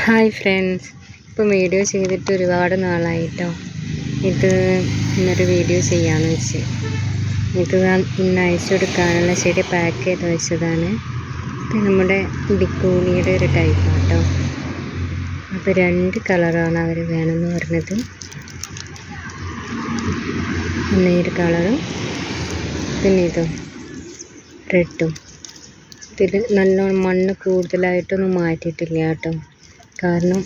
Hi friends, ഇപ്പം video ചെയ്തിട്ട് ഒരുപാട് നാളായിട്ടോ. ഇന്നൊരു വീഡിയോ ചെയ്യാമെന്ന് വെച്ച് ഇത് ഇന്ന് അയച്ചു കൊടുക്കാനുള്ള ചെടി പാക്ക് ചെയ്ത് വെച്ചതാണ്. ഇത് നമ്മുടെ ബിക്കൂണിയുടെ ഒരു ടൈപ്പാണ് കേട്ടോ. അപ്പോൾ 2 കളറാണ് അവർ വേണമെന്ന് പറഞ്ഞത്. ഒന്ന് ഈ ഒരു കളറും പിന്നെ ഇതും റെഡും. ഇതിൽ നല്ലോണം മണ്ണ് കൂടുതലായിട്ടൊന്നും മാറ്റിയിട്ടില്ല കേട്ടോ. കാരണം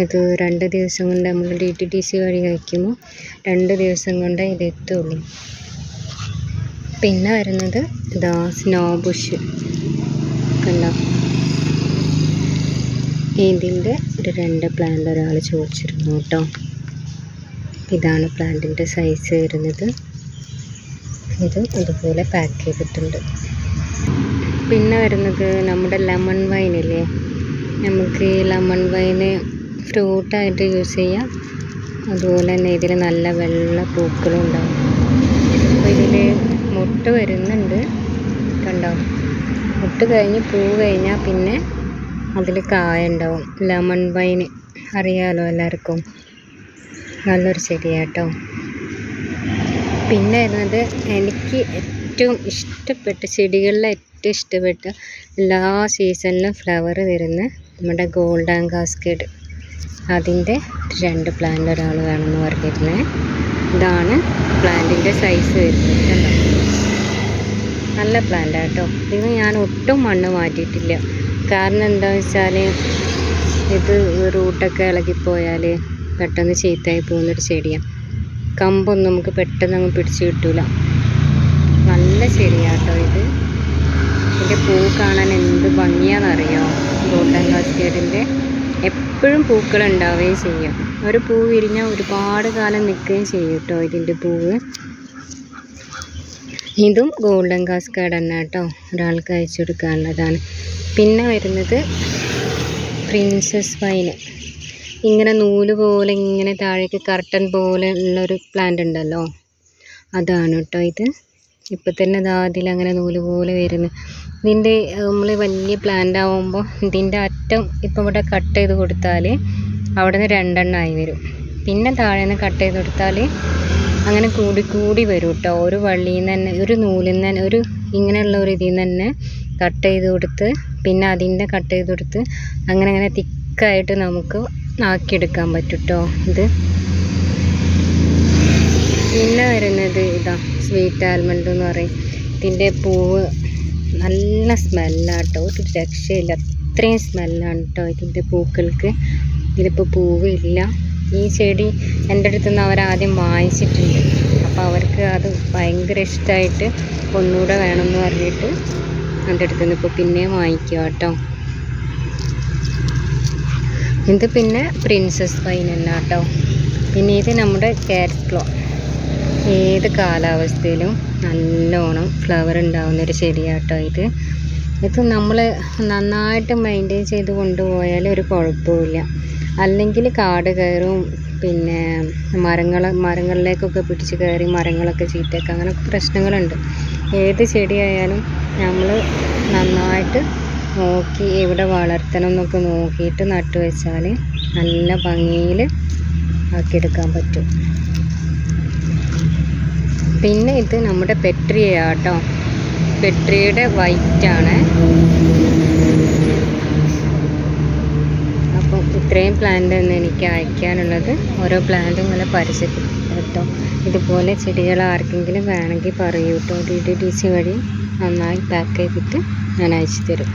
ഇത് 2 ദിവസം കൊണ്ട് നമ്മൾ DTDC വഴി കഴിക്കുമ്പോൾ 2 ദിവസം കൊണ്ട് ഇത് എത്തുള്ളൂ. പിന്നെ വരുന്നത് ഇതാ സ്നോ ബുഷ് കണ്ടോ. ഇതിൻ്റെ ഒരു 2 പ്ലാന്റ് ഒരാൾ ചോദിച്ചിരുന്നു കേട്ടോ. ഇതാണ് പ്ലാന്റിൻ്റെ സൈസ് വരുന്നത്. ഇതും അതുപോലെ പാക്ക് ചെയ്തിട്ടുണ്ട്. പിന്നെ വരുന്നത് നമ്മുടെ ലെമൺ വൈനില്ലേ, നമുക്ക് ഈ ലെമൺ വൈന് ഫ്രൂട്ടായിട്ട് യൂസ് ചെയ്യാം. അതുപോലെ തന്നെ ഇതിൽ നല്ല വെള്ള പൂക്കളും ഉണ്ടാവും. അപ്പോൾ ഇതിൽ മുട്ട് വരുന്നുണ്ട് കണ്ടോ. മുട്ട് കഴിഞ്ഞ് പൂ കഴിഞ്ഞാൽ പിന്നെ അതിൽ കായ ഉണ്ടാവും. ലെമൺ വൈന് അറിയാലോ എല്ലാവർക്കും, നല്ലൊരു ചെടിയാട്ടോ. പിന്നെ വരുന്നത് എനിക്ക് ഏറ്റവും ഇഷ്ടപ്പെട്ട ചെടികളിൽ ഏറ്റവും ഇഷ്ടപ്പെട്ട എല്ലാ സീസണിലും ഫ്ലവർ തരുന്ന നമ്മുടെ ഗോൾഡൻ കാസ്കേഡ്. അതിൻ്റെ 2 പ്ലാന്റ് ഒരാൾ വേണമെന്ന് പറഞ്ഞിരുന്നത്. ഇതാണ് പ്ലാന്റിൻ്റെ സൈസ് വരുന്നത് കണ്ടോ. നല്ല പ്ലാന്റ് കേട്ടോ. ഇത് ഞാൻ ഒട്ടും മണ്ണ് മാറ്റിയിട്ടില്ല. കാരണം എന്താണെന്ന് വെച്ചാൽ ഇത് റൂട്ടൊക്കെ ഇളകിപ്പോയാൽ പെട്ടെന്ന് ചീത്തയായി പോകുന്നൊരു ചെടിയാണ്. കമ്പൊന്നും നമുക്ക് പെട്ടെന്ന് അങ്ങ് പിടിച്ച് കിട്ടില്ല. നല്ല ചെടിയാട്ടോ ഇത്. ഇതിൻ്റെ പൂ കാണാൻ എന്ത് ഭംഗിയാണെന്നറിയോ. ഗോൾഡൻ കാസ്കേഡിൻ്റെ എപ്പോഴും പൂക്കൾ ഉണ്ടാവുകയും ചെയ്യും. ഒരു പൂ വിരിഞ്ഞാൽ ഒരുപാട് കാലം നിൽക്കുകയും ചെയ്യും കേട്ടോ ഇതിൻ്റെ പൂവ്. ഇതും ഗോൾഡൻ കാസ്കേഡ് തന്നെ കേട്ടോ, ഒരാൾക്ക് അയച്ചു കൊടുക്കാനുള്ളതാണ്. പിന്നെ വരുന്നത് പ്രിൻസസ് വൈന്. ഇങ്ങനെ നൂല് പോലെ ഇങ്ങനെ താഴേക്ക് കർട്ടൻ പോലെ ഉള്ളൊരു പ്ലാന്റ് ഉണ്ടല്ലോ, അതാണ് കേട്ടോ ഇത്. ഇപ്പം തന്നെ അതിലങ്ങനെ നൂല് പോലെ വരുന്നു. ഇതിൻ്റെ നമ്മൾ വലിയ പ്ലാന്റ് ആകുമ്പോൾ ഇതിൻ്റെ അറ്റം ഇപ്പം ഇവിടെ കട്ട് ചെയ്ത് കൊടുത്താൽ അവിടെ നിന്ന് 2 എണ്ണമായി വരും. പിന്നെ താഴെ നിന്ന് കട്ട് ചെയ്ത് കൊടുത്താൽ അങ്ങനെ കൂടി വരും കേട്ടോ. ഒരു വള്ളിയിൽ നിന്ന് തന്നെ, ഒരു നൂലിൽ നിന്ന് തന്നെ, ഒരു ഇങ്ങനെയുള്ള ഒരു ഇതിൽ നിന്ന് തന്നെ കട്ട് ചെയ്ത് കൊടുത്ത് പിന്നെ അതിൻ്റെ കട്ട് ചെയ്ത് കൊടുത്ത് അങ്ങനെ തിക്കായിട്ട് നമുക്ക് ആക്കിയെടുക്കാൻ പറ്റും കേട്ടോ ഇത്. പിന്നെ വരുന്നത് ഇതാ സ്വീറ്റ് ആൽമണ്ട് എന്ന് പറയും. ഇതിൻ്റെ പൂവ് നല്ല സ്മെല്ലാണ് കേട്ടോ, ഒരു രക്ഷയില്ല, അത്രയും സ്മെല്ലാണ് കേട്ടോ ഇതിൻ്റെ പൂക്കൾക്ക്. ഇതിലിപ്പോൾ പൂവ് ഇല്ല. ഈ ചെടി എൻ്റെ അടുത്ത് നിന്ന് അവരാദ്യം വാങ്ങിച്ചിട്ടുണ്ട്. അപ്പോൾ അവർക്ക് അത് ഭയങ്കര ഇഷ്ടമായിട്ട് ഒന്നുകൂടെ വേണമെന്ന് പറഞ്ഞിട്ട് എൻ്റെ അടുത്ത് നിന്ന് ഇപ്പോൾ പിന്നെയും വാങ്ങിക്കുക കേട്ടോ. ഇത് പിന്നെ പ്രിൻസസ് വൈൻ തന്നെ കേട്ടോ. പിന്നെ ഇത് നമ്മുടെ കാരറ്റ് ക്ലോ. ഏത് കാലാവസ്ഥയിലും നല്ലോണം ഫ്ലവർ ഉണ്ടാകുന്നൊരു ചെടിയാട്ടോ ഇത്. ഇത് നമ്മൾ നന്നായിട്ട് മെയിൻറ്റെയിൻ ചെയ്ത് കൊണ്ടുപോയാൽ ഒരു കുഴപ്പമില്ല. അല്ലെങ്കിൽ കാട് കയറും, പിന്നെ മരങ്ങളിലേക്കൊക്കെ പിടിച്ച് കയറി മരങ്ങളൊക്കെ ചീത്തയൊക്കെ അങ്ങനെയൊക്കെ പ്രശ്നങ്ങളുണ്ട്. ഏത് ചെടിയായാലും നമ്മൾ നന്നായിട്ട് നോക്കി എവിടെ വളർത്തണം എന്നൊക്കെ നോക്കിയിട്ട് നട്ടു വെച്ചാൽ നല്ല ഭംഗിയിൽ ആക്കിയെടുക്കാൻ പറ്റും. പിന്നെ ഇത് നമ്മുടെ പെട്രിയ കേട്ടോ. പെട്രിയയുടെ വൈറ്റാണ്. അപ്പം ഇത്രയും പ്ലാന്റ് തന്നെ എനിക്ക് അയക്കാനുള്ളത്. ഓരോ പ്ലാന്റും ഇങ്ങനെ പരസ്യത്തിൽ കേട്ടോ. ഇതുപോലെ ചെടികൾ ആർക്കെങ്കിലും വേണമെങ്കിൽ പറയൂ കേട്ടോ. DTDC വഴി നന്നായി പാക്ക് ചെയ്തിട്ട് ഞാൻ അയച്ചു തരും.